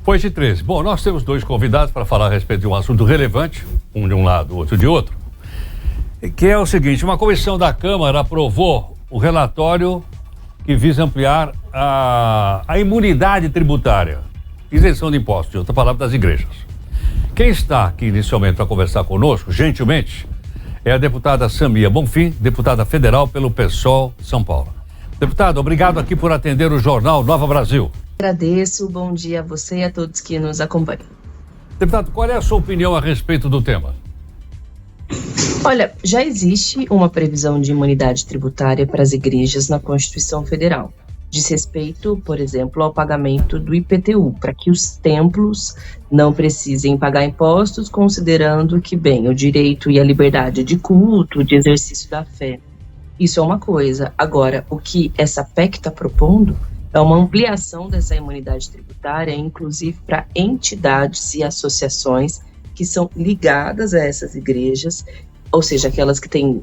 8h13. Bom, nós temos dois convidados para falar a respeito de um assunto relevante, um de um lado, outro de outro, que é o seguinte: uma comissão da Câmara aprovou o relatório que visa ampliar a imunidade tributária, isenção de impostos, de outra palavra, das igrejas. Quem está aqui inicialmente para conversar conosco, gentilmente, é a deputada Samia Bonfim, deputada federal pelo PSOL de São Paulo. Deputada, obrigado aqui por atender o jornal Nova Brasil. Agradeço, bom dia a você e a todos que nos acompanham. Deputado, qual é a sua opinião a respeito do tema? Olha, já existe uma previsão de imunidade tributária para as igrejas na Constituição Federal. Diz respeito, por exemplo, ao pagamento do IPTU, para que os templos não precisem pagar impostos, considerando que, bem, o direito e a liberdade de culto, de exercício da fé. Isso é uma coisa. Agora, o que essa PEC está propondo é uma ampliação dessa imunidade tributária, inclusive para entidades e associações que são ligadas a essas igrejas, ou seja, aquelas que têm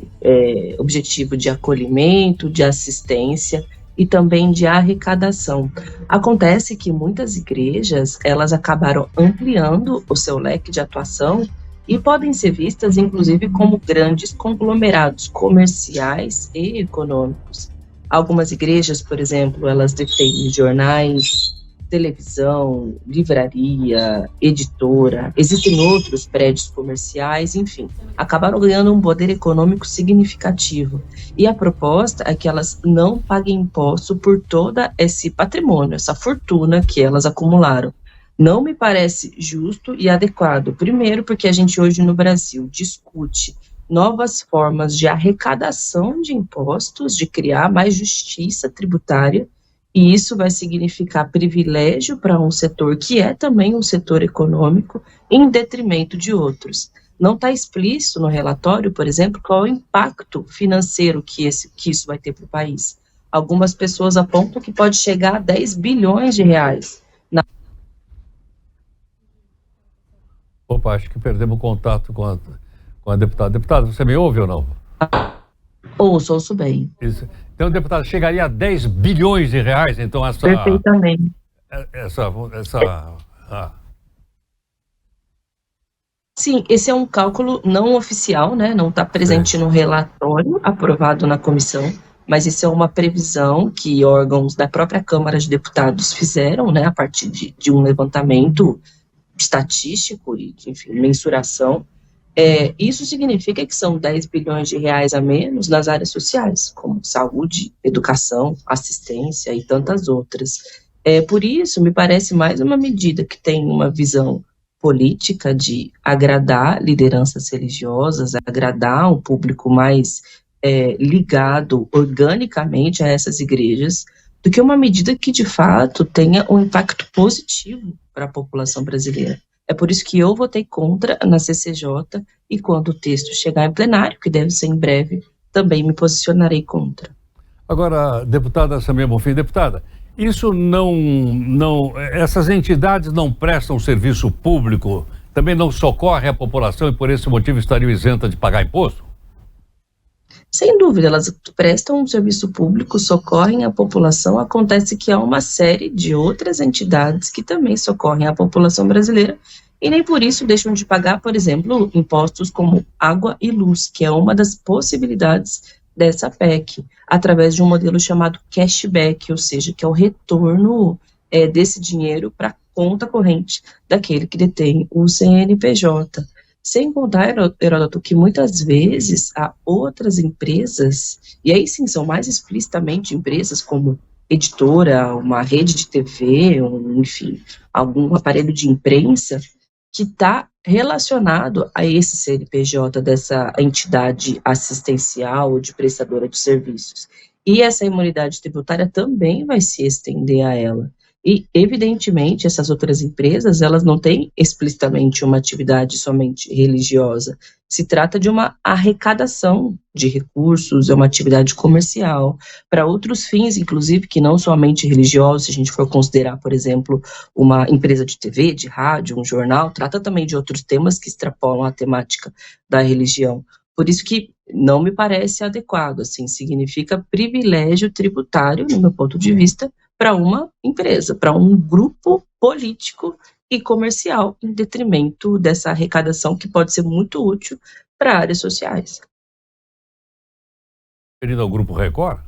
objetivo de acolhimento, de assistência e também de arrecadação. Acontece que muitas igrejas, elas acabaram ampliando o seu leque de atuação e podem ser vistas, inclusive, como grandes conglomerados comerciais e econômicos. Algumas igrejas, por exemplo, elas detêm jornais, televisão, livraria, editora, existem outros prédios comerciais, enfim, acabaram ganhando um poder econômico significativo. E a proposta é que elas não paguem imposto por todo esse patrimônio, essa fortuna que elas acumularam. Não me parece justo e adequado. Primeiro, porque a gente hoje no Brasil discute novas formas de arrecadação de impostos, de criar mais justiça tributária, e isso vai significar privilégio para um setor que é também um setor econômico, em detrimento de outros. Não está explícito no relatório, por exemplo, qual é o impacto financeiro que isso vai ter para o país. Algumas pessoas apontam que pode chegar a 10 bilhões de reais. Opa, acho que perdemos contato com a deputada. Deputada, você me ouve ou não? Ouço bem. Isso. Então, deputada, chegaria a 10 bilhões de reais, então, essa... Perfeitamente. Sim, esse é um cálculo não oficial, né? Não está presente no relatório aprovado na comissão, mas isso é uma previsão que órgãos da própria Câmara de Deputados fizeram, né? A partir de um levantamento estatístico e, enfim, mensuração. Isso significa que são 10 bilhões de reais a menos nas áreas sociais, como saúde, educação, assistência e tantas outras. Por isso, me parece mais uma medida que tem uma visão política de agradar lideranças religiosas, agradar um público mais ligado organicamente a essas igrejas, do que uma medida que, de fato, tenha um impacto positivo para a população brasileira. É por isso que eu votei contra na CCJ e quando o texto chegar em plenário, que deve ser em breve, também me posicionarei contra. Agora, deputada Samia Bonfim, deputada, isso essas entidades não prestam serviço público, também não socorrem a população e por esse motivo estariam isentas de pagar imposto? Sem dúvida, elas prestam um serviço público, socorrem a população. Acontece que há uma série de outras entidades que também socorrem a população brasileira e nem por isso deixam de pagar, por exemplo, impostos como água e luz, que é uma das possibilidades dessa PEC, através de um modelo chamado cashback, ou seja, que é o retorno desse dinheiro para a conta corrente daquele que detém o CNPJ. Sem contar, Heródoto, que muitas vezes há outras empresas, e aí sim são mais explicitamente empresas como editora, uma rede de TV, enfim, algum aparelho de imprensa, que está relacionado a esse CNPJ dessa entidade assistencial ou de prestadora de serviços. E essa imunidade tributária também vai se estender a ela. E, evidentemente, essas outras empresas, elas não têm explicitamente uma atividade somente religiosa. Se trata de uma arrecadação de recursos, é uma atividade comercial, para outros fins, inclusive, que não somente religiosos, se a gente for considerar, por exemplo, uma empresa de TV, de rádio, um jornal, trata também de outros temas que extrapolam a temática da religião. Por isso que não me parece adequado, assim, significa privilégio tributário, no meu ponto de vista, para uma empresa, para um grupo político e comercial, em detrimento dessa arrecadação que pode ser muito útil para áreas sociais. Referido ao Grupo Record?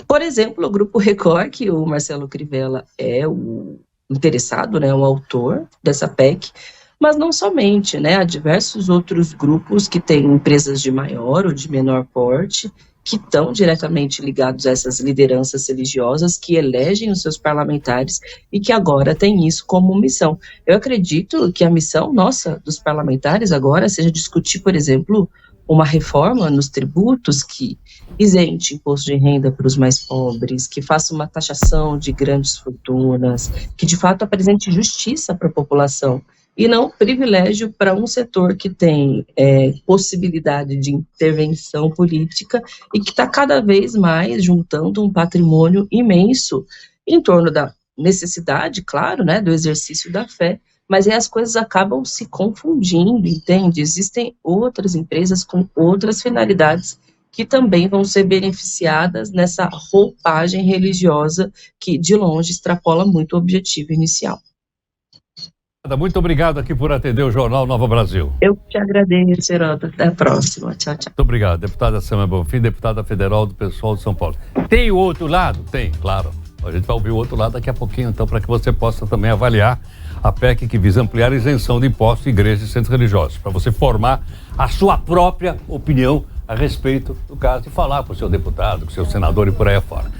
Por exemplo, o Grupo Record, que o Marcelo Crivella é o interessado, né, o autor dessa PEC, mas não somente, né, há diversos outros grupos que têm empresas de maior ou de menor porte, que estão diretamente ligados a essas lideranças religiosas que elegem os seus parlamentares e que agora têm isso como missão. Eu acredito que a missão nossa, dos parlamentares agora, seja discutir, por exemplo, uma reforma nos tributos que isente imposto de renda para os mais pobres, que faça uma taxação de grandes fortunas, que de fato apresente justiça para a população e não privilégio para um setor que tem possibilidade de intervenção política e que está cada vez mais juntando um patrimônio imenso em torno da necessidade, claro, né, do exercício da fé, mas aí as coisas acabam se confundindo, entende? Existem outras empresas com outras finalidades que também vão ser beneficiadas nessa roupagem religiosa que, de longe, extrapola muito o objetivo inicial. Muito obrigado aqui por atender o Jornal Nova Brasil. Eu te agradeço, Heródoto. Até a próxima. Tchau, tchau. Muito obrigado. Deputada Sâmia Bonfim, deputada federal do pessoal de São Paulo. Tem o outro lado? Tem, claro. A gente vai ouvir o outro lado daqui a pouquinho, então, para que você possa também avaliar a PEC que visa ampliar a isenção de impostos de igrejas e centros religiosos, para você formar a sua própria opinião a respeito do caso e falar com o seu deputado, com o seu senador e por aí afora.